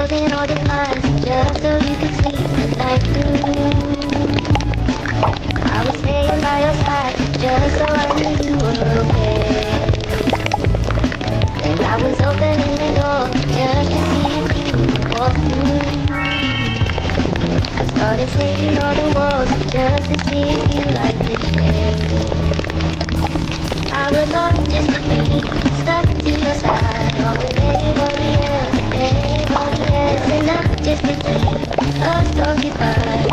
closing all the blinds just so you could sleep the night through. I was staying by your side just so I knew you were okay. And I was opening the door just to see if you would walk through. I started taking all the walls just to see if you liked the shade. I would love just to be stuck to your side, or with anybody else, and not just to keep us occupied.